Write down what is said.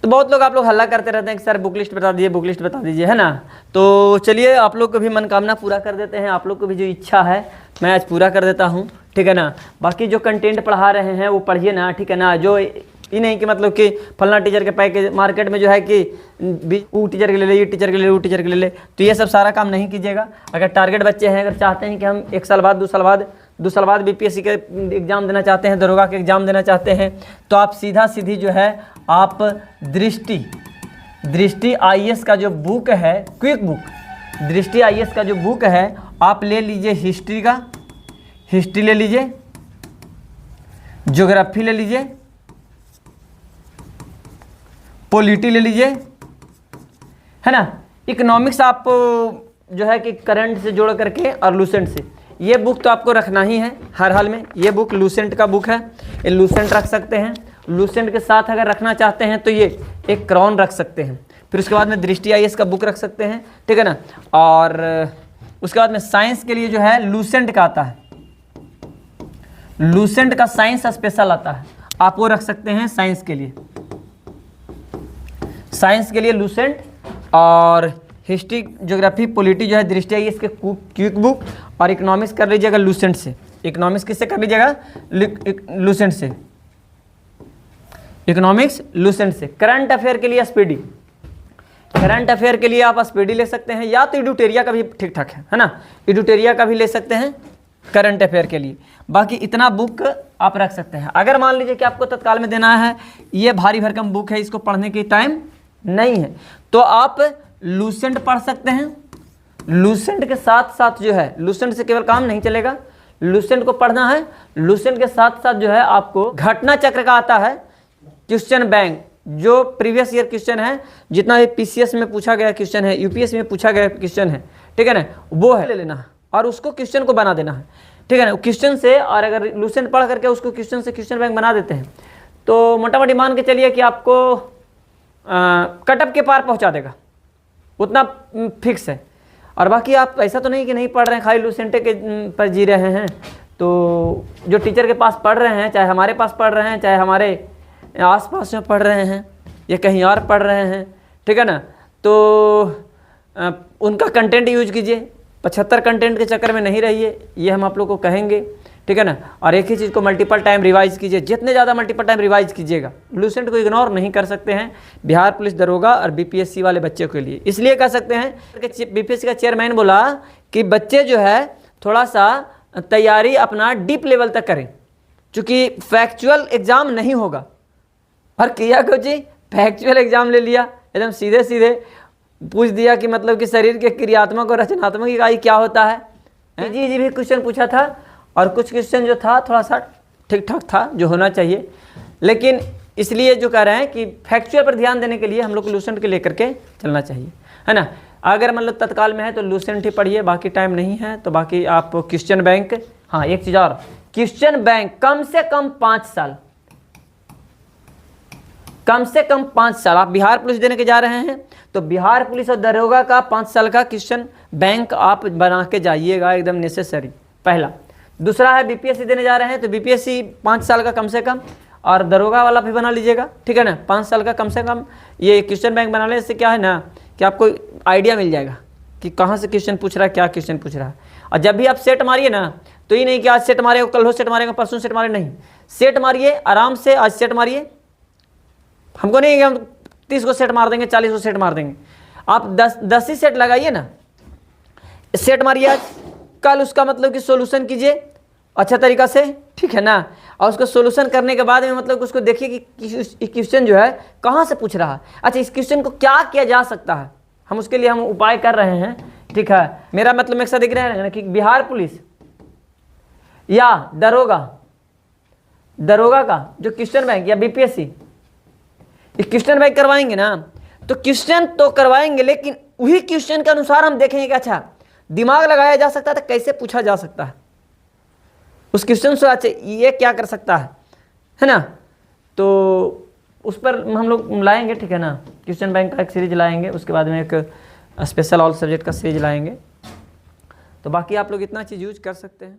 तो बहुत लोग आप लोग हल्ला करते रहते हैं कि सर बुक लिस्ट बता दीजिए, बुक लिस्ट बता दीजिए, है ना। तो चलिए आप लोग को भी मनोकामना पूरा कर देते हैं, आप लोग को भी जो इच्छा है मैं आज पूरा कर देता हूँ, ठीक है ना। बाकी जो कंटेंट पढ़ा रहे हैं वो पढ़िए ना, ठीक है ना। जो ये नहीं कि मतलब कि फलना टीचर के पैकेज मार्केट में जो है कि वो टीचर के ले ले, ये टीचर के ले ले, वो टीचर के ले ले, तो ये सब सारा काम नहीं कीजिएगा। अगर टारगेट बच्चे हैं, अगर चाहते हैं कि हम 1 साल बाद 2 साल बाद बीपीएससी के एग्ज़ाम देना चाहते हैं, दरोगा के एग्ज़ाम देना चाहते हैं, तो आप सीधा सीधी जो है आप दृष्टि आईएएस का जो बुक है, क्विक बुक दृष्टि आईएएस का जो बुक है आप ले लीजिए। हिस्ट्री का हिस्ट्री ले लीजिए, ज्योग्राफी ले लीजिए, पॉलिटी ले लीजिए, है ना। इकोनॉमिक्स आप जो है कि करंट से जोड़ करके और लूसेंट से, ये बुक तो आपको रखना ही है हर हाल में। ये बुक लूसेंट का बुक है, ये लूसेंट रख सकते हैं। लूसेंट के साथ अगर रखना चाहते हैं तो ये एक क्राउन रख सकते हैं। फिर उसके बाद में दृष्टि आईएएस का बुक रख सकते हैं, ठीक है ना। और उसके बाद में साइंस के लिए जो है लूसेंट का आता है, लूसेंट का साइंस स्पेशल आता है, आप वो रख सकते हैं साइंस के लिए। साइंस के लिए लूसेंट और हिस्ट्री ज्योग्राफी पॉलिटी जो है दृष्टि आईएएस के क्विक बुक, और इकोनॉमिक्स कर लीजिएगा लूसेंट से। इकोनॉमिक्स किससे कर लीजिएगा? लूसेंट से। इकोनॉमिक्स लूसेंट से। करंट अफेयर के लिए स्पीडी, करंट अफेयर के लिए आप स्पीडी ले सकते हैं, या तो एडुटेरिया का भी ठीक ठाक है ना, एडुटेरिया का भी ले सकते हैं करंट अफेयर के लिए। बाकी इतना बुक आप रख सकते हैं। अगर मान लीजिए कि आपको तत्काल में देना है, ये भारी भरकम बुक है, इसको पढ़ने की टाइम नहीं है, तो आप लूसेंट पढ़ सकते हैं। लूसेंट के साथ साथ जो है, लूसेंट से केवल काम नहीं चलेगा, लूसेंट को पढ़ना है। लूसेंट के साथ साथ जो है आपको घटना चक्र का आता है, क्वेश्चन बैंक, जो प्रीवियस ईयर क्वेश्चन है, जितना भी पीसीएस में पूछा गया क्वेश्चन है, यूपीएससी में पूछा गया क्वेश्चन है, ठीक है ना, वो है ले लेना है और उसको क्वेश्चन को बना देना है, ठीक है ना, क्वेश्चन से। और अगर लूसेंट पढ़ करके उसको क्वेश्चन से क्वेश्चन बैंक बना देते हैं तो मोटा मोटी मान के चलिए कि आपको कटअप के पार पहुंचा देगा, उतना फिक्स है। और बाकी आप ऐसा तो नहीं कि नहीं पढ़ रहे हैं, खाली लूसेंटे के पर जी रहे हैं। तो जो टीचर के पास पढ़ रहे हैं, चाहे हमारे पास पढ़ रहे हैं, चाहे हमारे आसपास में पढ़ रहे हैं या कहीं और पढ़ रहे हैं, ठीक है ना, तो उनका कंटेंट यूज कीजिए। 75 कंटेंट के चक्कर में नहीं रहिए, ये हम आप लोग को कहेंगे, ठीक है ना। और एक ही चीज़ को मल्टीपल टाइम रिवाइज कीजिए, जितने ज़्यादा मल्टीपल टाइम रिवाइज कीजिएगा। लूसेंट को इग्नोर नहीं कर सकते हैं बिहार पुलिस दरोगा और बीपीएससी वाले बच्चों के लिए। इसलिए कह सकते हैं कि बीपीएससी का चेयरमैन बोला कि बच्चे जो है थोड़ा सा तैयारी अपना डीप लेवल तक करें, क्योंकि फैक्चुअल एग्जाम नहीं होगा। और किया कुछ जी, फैक्चुअल एग्जाम ले लिया, एकदम सीधे सीधे पूछ दिया कि मतलब कि शरीर के क्रियात्मक और रचनात्मक इकाई क्या होता है। जी भी क्वेश्चन पूछा था, और कुछ क्वेश्चन जो था थोड़ा सा ठीक ठाक था, जो होना चाहिए। लेकिन इसलिए जो कह रहे हैं कि फैक्चुअल पर ध्यान देने के लिए हम लोग को लूसेंट के लेकर के चलना चाहिए, है ना। अगर मतलब तत्काल में है तो लूसेंट ही पढ़िए, बाकी टाइम नहीं है तो बाकी आप क्वेश्चन बैंक। हाँ, एक चीज़ और, क्वेश्चन बैंक कम से कम 5 साल, कम से कम 5 साल आप बिहार पुलिस देने के जा रहे हैं तो बिहार पुलिस और दरोगा का 5 साल का क्वेश्चन बैंक आप बना के जाइएगा, एकदम नेसेसरी, पहला। दूसरा है बीपीएससी देने जा रहे हैं तो बीपीएससी 5 साल का कम से कम, और दरोगा वाला भी बना लीजिएगा, ठीक है ना, 5 साल का कम से कम। ये क्वेश्चन बैंक बनाने से क्या है ना कि आपको आइडिया मिल जाएगा कि कहाँ से क्वेश्चन पूछ रहा है, क्या क्वेश्चन पूछ रहा है। और जब भी आप सेट मारिए ना, तो ये नहीं कि आज सेट मारेगा, कल हो सेट मारेगा, परसों सेट मारे, नहीं, सेट मारिए आराम से। आज सेट मारिए, हमको नहीं कि हम 30 को सेट मार देंगे, 40 को सेट मार देंगे। आप 10 ही सेट लगाइए ना, सेट मारिए आज, कल उसका मतलब कि सोल्यूशन कीजिए अच्छा तरीका से, ठीक है ना। और उसको सोल्यूशन करने के बाद में मतलब उसको देखिए कि क्वेश्चन जो है कहाँ से पूछ रहा है। अच्छा, इस क्वेश्चन को क्या किया जा सकता है, हम उसके लिए हम उपाय कर रहे हैं, ठीक है। मेरा मतलब एक साथ दिख रहा है ना कि बिहार पुलिस या दरोगा का जो क्वेश्चन बैंक या बीपीएससी क्वेश्चन बैंक करवाएंगे ना, तो क्वेश्चन तो करवाएंगे, लेकिन वही क्वेश्चन के अनुसार हम देखेंगे कि अच्छा दिमाग लगाया जा सकता है तो कैसे पूछा जा सकता है उस क्वेश्चन से, अच्छा ये क्या कर सकता है ना। तो उस पर हम लोग लाएंगे, ठीक है ना। क्वेश्चन बैंक का एक सीरीज लाएंगे, उसके बाद में एक स्पेशल ऑल सब्जेक्ट का सीरीज लाएंगे। तो बाकी आप लोग इतना चीज़ यूज कर सकते हैं।